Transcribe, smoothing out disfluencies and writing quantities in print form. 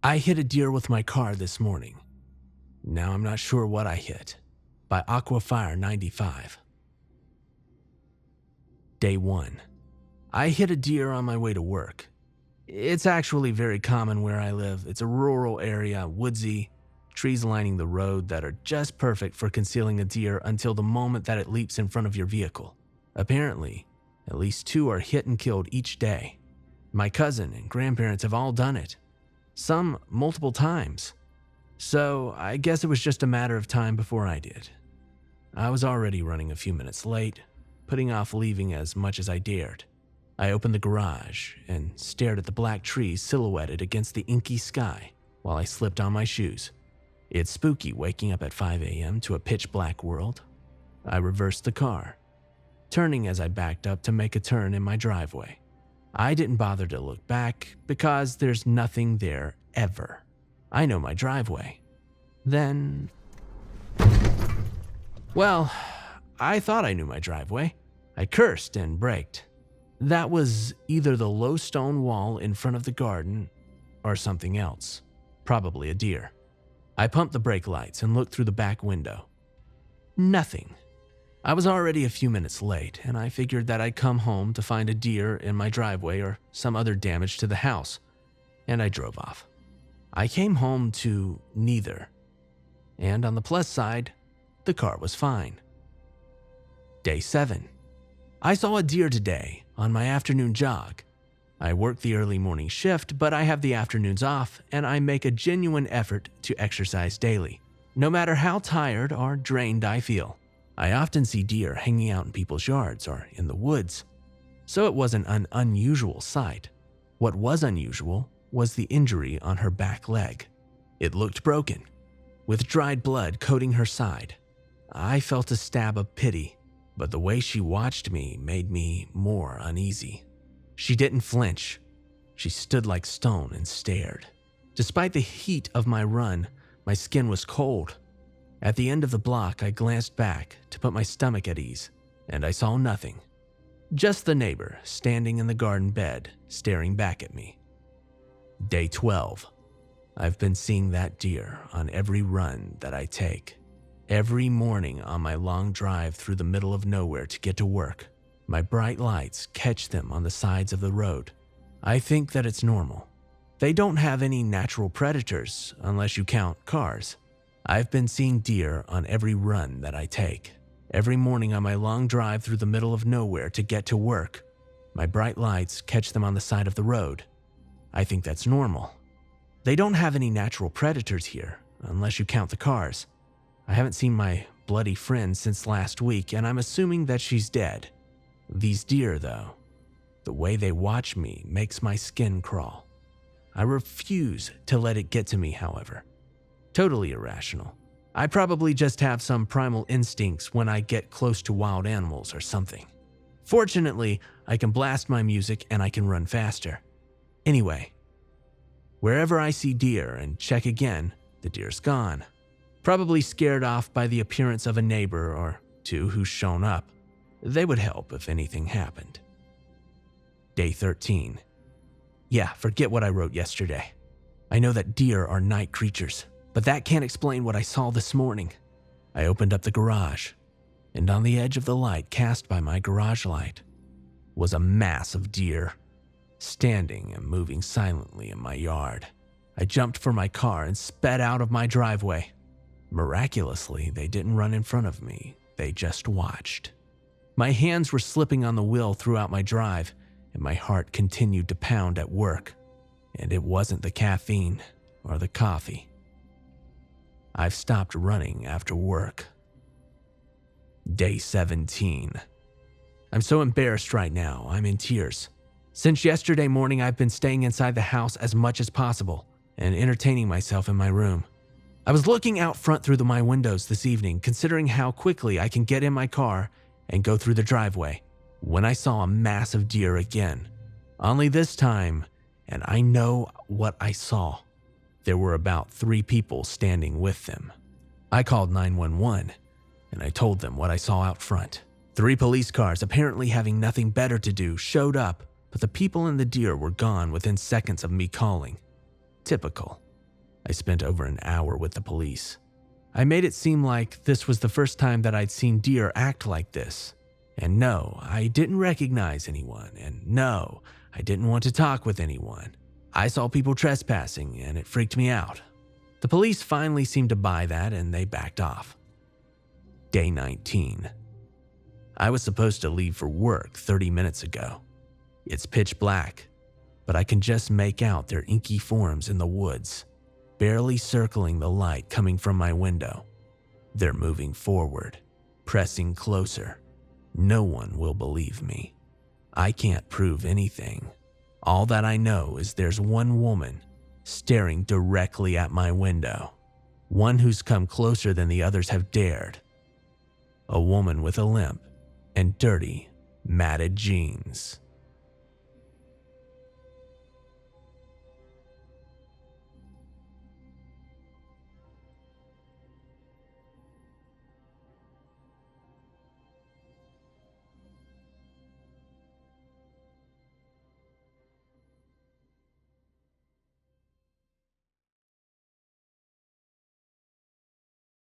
I hit a deer with my car this morning. Now I'm not sure what I hit. By Aquafire 95. Day 1. I hit a deer on my way to work. It's actually very common where I live. It's a rural area, woodsy, trees lining the road that are just perfect for concealing a deer until the moment that it leaps in front of your vehicle. Apparently, at least 2 are hit and killed each day. My cousin and grandparents have all done it. Some multiple times. So I guess it was just a matter of time before I did. I was already running a few minutes late, putting off leaving as much as I dared. I opened the garage and stared at the black trees silhouetted against the inky sky while I slipped on my shoes. It's spooky waking up at 5 a.m. to a pitch black world. I reversed the car, turning as I backed up to make a turn in my driveway. I didn't bother to look back because there's nothing there ever. I know my driveway. Then, well, I thought I knew my driveway. I cursed and braked. That was either the low stone wall in front of the garden or something else, probably a deer. I pumped the brake lights and looked through the back window. Nothing. I was already a few minutes late, and I figured that I'd come home to find a deer in my driveway or some other damage to the house, and I drove off. I came home to neither, and on the plus side, the car was fine. Day 7. I saw a deer today on my afternoon jog. I work the early morning shift, but I have the afternoons off, and I make a genuine effort to exercise daily, no matter how tired or drained I feel. I often see deer hanging out in people's yards or in the woods, so it wasn't an unusual sight. What was unusual was the injury on her back leg. It looked broken, with dried blood coating her side. I felt a stab of pity, but the way she watched me made me more uneasy. She didn't flinch. She stood like stone and stared. Despite the heat of my run, my skin was cold. At the end of the block, I glanced back to put my stomach at ease, and I saw nothing. Just the neighbor standing in the garden bed, staring back at me. Day 12. I've been seeing that deer on every run that I take. Every morning on my long drive through the middle of nowhere to get to work, my bright lights catch them on the sides of the road. I think that it's normal. They don't have any natural predators unless you count cars. I've been seeing deer on every run that I take. Every morning on my long drive through the middle of nowhere to get to work, my bright lights catch them on the side of the road. I think that's normal. They don't have any natural predators here, unless you count the cars. I haven't seen my bloody friend since last week, and I'm assuming that she's dead. These deer, though, the way they watch me makes my skin crawl. I refuse to let it get to me, however. Totally irrational. I probably just have some primal instincts when I get close to wild animals or something. Fortunately, I can blast my music and I can run faster. Anyway, wherever I see deer and check again, the deer's gone. Probably scared off by the appearance of a neighbor or two who's shown up. They would help if anything happened. Day 13. Yeah, forget what I wrote yesterday. I know that deer are night creatures, but that can't explain what I saw this morning. I opened up the garage, and on the edge of the light cast by my garage light was a mass of deer, standing and moving silently in my yard. I jumped for my car and sped out of my driveway. Miraculously, they didn't run in front of me, they just watched. My hands were slipping on the wheel throughout my drive, and my heart continued to pound at work. And it wasn't the caffeine or the coffee. I've stopped running after work. Day 17. I'm so embarrassed right now, I'm in tears. Since yesterday morning, I've been staying inside the house as much as possible and entertaining myself in my room. I was looking out front through my windows this evening, considering how quickly I can get in my car and go through the driveway, when I saw a massive deer again. Only this time, and I know what I saw. There were about 3 people standing with them. I called 911, and I told them what I saw out front. 3 police cars, apparently having nothing better to do, showed up, but the people and the deer were gone within seconds of me calling. Typical. I spent over an hour with the police. I made it seem like this was the first time that I'd seen deer act like this. And no, I didn't recognize anyone, and no, I didn't want to talk with anyone. I saw people trespassing, and it freaked me out. The police finally seemed to buy that, and they backed off. Day 19. I was supposed to leave for work 30 minutes ago. It's pitch black, but I can just make out their inky forms in the woods, barely circling the light coming from my window. They're moving forward, pressing closer. No one will believe me. I can't prove anything. All that I know is there's one woman staring directly at my window, one who's come closer than the others have dared. A woman with a limp and dirty, matted jeans.